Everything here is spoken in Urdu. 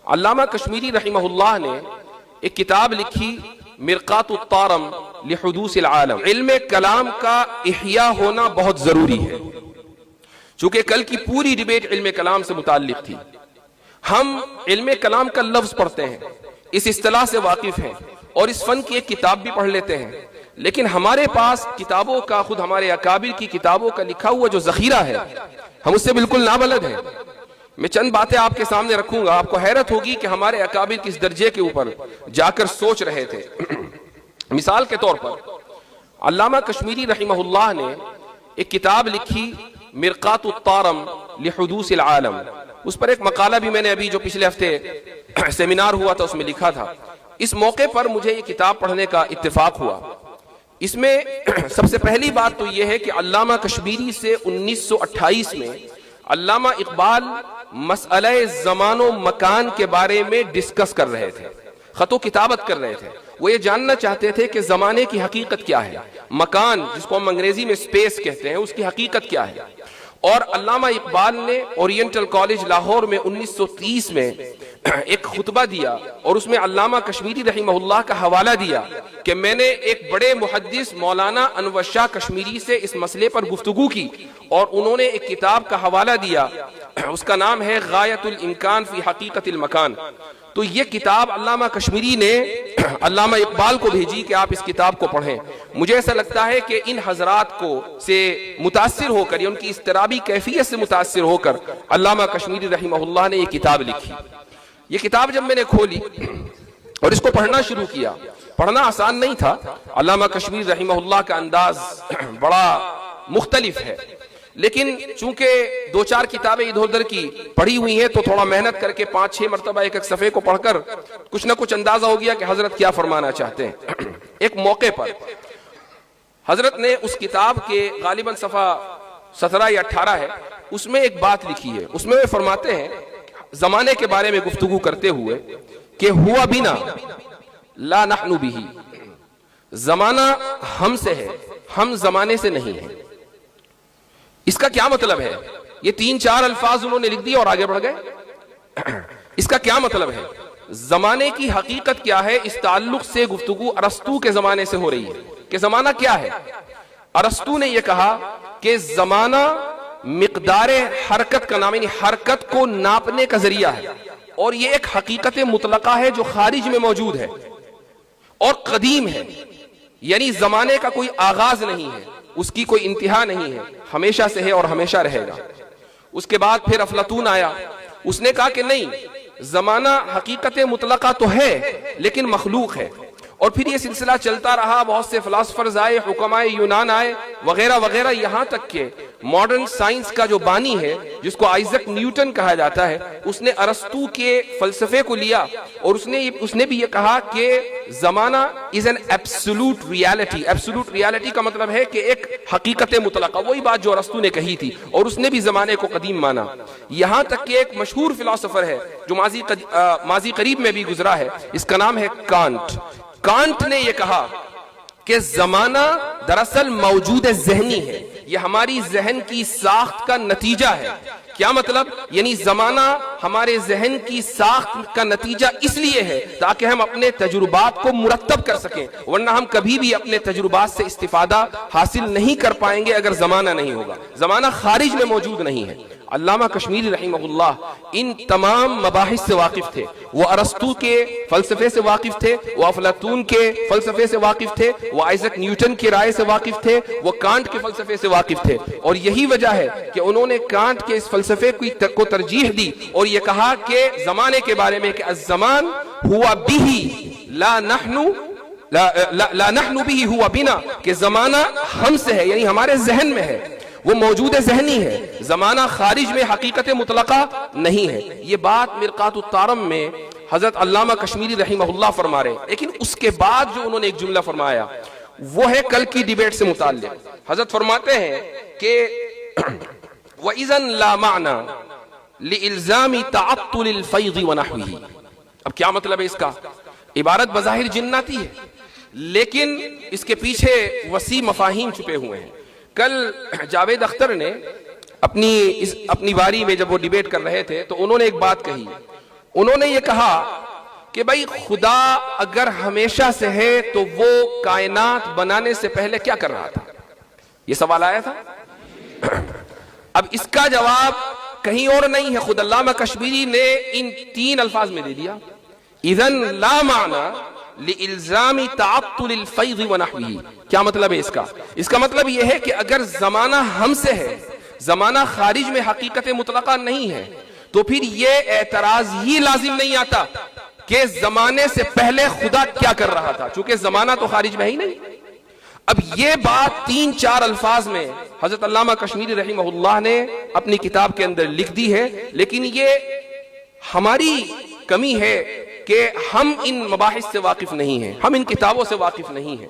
علامہ کشمیری رحمہ اللہ نے ایک کتاب لکھی مرقات الطارم لحدوث العالم. علم کلام کا احیاء ہونا بہت ضروری ہے. چونکہ کل کی پوری ڈیبیٹ علم کلام سے متعلق تھی. ہم علم کلام کا لفظ پڑھتے ہیں، اس اصطلاح سے واقف ہیں اور اس فن کی ایک کتاب بھی پڑھ لیتے ہیں، لیکن ہمارے پاس کتابوں کا، خود ہمارے اکابر کی کتابوں کا لکھا ہوا جو ذخیرہ ہے، ہم اس سے بالکل نابلد ہیں. میں چند باتیں آپ کے سامنے رکھوں گا، آپ کو حیرت ہوگی کہ ہمارے اکابر کس درجے کے اوپر جا کر سوچ رہے تھے. مثال کے طور پر علامہ کشمیری رحمہ اللہ نے ایک کتاب لکھی مرقات الطارم لحدوث العالم. اس پر ایک مقالہ بھی میں نے ابھی جو پچھلے ہفتے سیمینار ہوا تھا اس میں لکھا تھا. اس موقع پر مجھے یہ کتاب پڑھنے کا اتفاق ہوا. اس میں سب سے پہلی بات تو یہ ہے کہ علامہ کشمیری سے 1928 میں علامہ اقبال مسئلہ زمان و مکان کے بارے میں ڈسکس کر رہے تھے، خط و کتابت کر رہے تھے. وہ یہ جاننا چاہتے تھے کہ زمانے کی حقیقت کیا ہے، مکان جس کو ہم انگریزی میں اسپیس کہتے ہیں اس کی حقیقت کیا ہے. اور علامہ اقبال نے اورینٹل کالج لاہور میں 1930 میں ایک خطبہ دیا اور اس میں علامہ کشمیری رحمہ اللہ کا حوالہ دیا کہ میں نے ایک بڑے محدث مولانا انور شاہ کشمیری سے اس مسئلے پر گفتگو کی اور انہوں نے ایک کتاب کا حوالہ دیا، اس کا نام ہے غایت الامکان فی حقیقت المکان. تو یہ کتاب علامہ کشمیری نے علامہ اقبال کو بھیجی کہ آپ اس کتاب کو پڑھیں. مجھے ایسا لگتا ہے کہ ان حضرات کو سے متاثر ہو کر یا ان کی اضطرابی کیفیت سے متاثر ہو کر علامہ کشمیری رحمہ اللہ نے یہ کتاب لکھی. یہ کتاب جب میں نے کھولی اور اس کو پڑھنا شروع کیا، پڑھنا آسان نہیں تھا. علامہ کشمیری رحمہ اللہ کا انداز بڑا مختلف ہے، لیکن چونکہ دو چار کتابیں ادھر ادھر کی پڑھی ہوئی ہیں تو تھوڑا محنت کر کے 5-6 مرتبہ ایک صفحے کو پڑھ کر کچھ نہ کچھ اندازہ ہو گیا کہ حضرت کیا فرمانا چاہتے ہیں. ایک موقع پر حضرت نے اس کتاب کے غالباً صفحہ 17 یا 18 ہے، اس میں ایک بات لکھی ہے. اس میں وہ فرماتے ہیں زمانے کے بارے میں گفتگو کرتے ہوئے کہ ہوا بنا لا نحن به، زمانہ ہم سے ہے، ہم زمانے سے نہیں ہیں. اس کا کیا مطلب ہے؟ یہ 3-4 الفاظ انہوں نے لکھ دیے اور آگے بڑھ گئے. اس کا کیا مطلب ہے؟ زمانے کی حقیقت کیا ہے؟ اس تعلق سے گفتگو ارسطو کے زمانے سے ہو رہی ہے کہ زمانہ کیا ہے. ارسطو نے یہ کہا کہ زمانہ مقدار حرکت کا نام، یعنی حرکت کو ناپنے کا ذریعہ ہے، اور یہ ایک حقیقت مطلقہ ہے جو خارج میں موجود ہے اور قدیم ہے. یعنی زمانے کا کوئی آغاز نہیں ہے، اس کی کوئی انتہا نہیں ہے، ہمیشہ سے ہے اور ہمیشہ رہے گا. اس کے بعد پھر افلاطون آیا، اس نے کہا کہ نہیں، زمانہ حقیقت مطلقہ تو ہے لیکن مخلوق ہے. اور پھر یہ سلسلہ چلتا رہا، بہت سے فلاسفرز آئے، حکماء یونان آئے وغیرہ وغیرہ، یہاں تک کہ ماڈرن سائنس کا جو بانی ہے جس کو آئزک نیوٹن کہا جاتا ہے، اس نے ارسطو کے فلسفے کو لیا اور اس نے بھی یہ کہا کہ زمانہ is an absolute reality. Absolute reality کا مطلب ہے کہ ایک حقیقت مطلقہ، وہی بات جو ارسطو نے کہی تھی، اور اس نے بھی زمانے کو قدیم مانا. یہاں تک کہ ایک مشہور فلاسفر ہے جو ماضی قریب میں بھی گزرا ہے، اس کا نام ہے کانٹ. کانٹ نے یہ کہا کہ زمانہ دراصل موجود ذہنی ہے، یہ ہماری ذہن کی ساخت کا نتیجہ ہے. کیا مطلب؟ یعنی زمانہ ہمارے ذہن کی ساخت کا نتیجہ اس لیے ہے تاکہ ہم اپنے تجربات کو مرتب کر سکیں، ورنہ ہم کبھی بھی اپنے تجربات سے استفادہ حاصل نہیں کر پائیں گے اگر زمانہ نہیں ہوگا. زمانہ خارج میں موجود نہیں ہے. علامہ کشمیری رحمہ اللہ ان تمام مباحث سے واقف تھے. وہ ارسطو کے فلسفے سے واقف تھے، وہ افلاطون کے فلسفے سے واقف تھے، وہ آئزک نیوٹن کی رائے سے واقف تھے، وہ کانٹ کے فلسفے سے واقف تھے. اور یہی وجہ ہے کہ انہوں نے کانٹ کے اس فلسفے کو ترجیح دی اور یہ کہا کہ زمانے کے بارے میں کہ الزمان ہوا بھی لا نحن بھی ہوا بنا، کہ زمانہ ہم سے ہے، یعنی ہمارے ذہن میں ہے، وہ موجود ذہنی ہے، زمانہ خارج میں حقیقت مطلقہ نہیں ہے. یہ بات مرقات الطارم میں حضرت علامہ کشمیری رحمہ اللہ فرما رہے ہیں. لیکن اس کے بعد جو انہوں نے ایک جملہ فرمایا وہ ہے کل کی ڈیبیٹ سے متعلق. حضرت فرماتے ہیں کہ وَإِذَنْ لَا مَعْنَى لِإِلْزَامِ تَعَطُّلِ الْفَيْضِ وَنَحْوِهِ. اب کیا مطلب ہے اس کا؟ عبارت بظاہر جناتی ہے لیکن اس کے پیچھے وسیع مفاہیم چھپے ہوئے ہیں. کل جاوید اختر نے اپنی باری میں جب وہ ڈیبیٹ کر رہے تھے تو انہوں نے ایک بات کہی. انہوں نے یہ کہا کہ بھائی خدا اگر ہمیشہ سے ہے تو وہ کائنات بنانے سے پہلے کیا کر رہا تھا؟ یہ سوال آیا تھا. اب اس کا جواب کہیں اور نہیں ہے، خود علامہ کشمیری نے ان 3 الفاظ میں دے دیا. اذن لا معنی لالزام تعطل الفیض ونحوہ. کیا مطلب ہے اس کا؟ اس کا مطلب یہ ہے کہ اگر زمانہ ہم سے ہے، زمانہ خارج میں حقیقت مطلقہ نہیں ہے، تو پھر یہ اعتراض ہی لازم نہیں آتا کہ زمانے سے پہلے خدا کیا کر رہا تھا، چونکہ زمانہ تو خارج میں ہی نہیں. اب یہ بات 3-4 الفاظ میں حضرت علامہ کشمیری رحمہ اللہ نے اپنی کتاب کے اندر لکھ دی ہے، لیکن یہ ہماری کمی ہے کہ ہم ان مباحث سے واقف نہیں ہیں، ہم ان کتابوں سے واقف نہیں ہیں.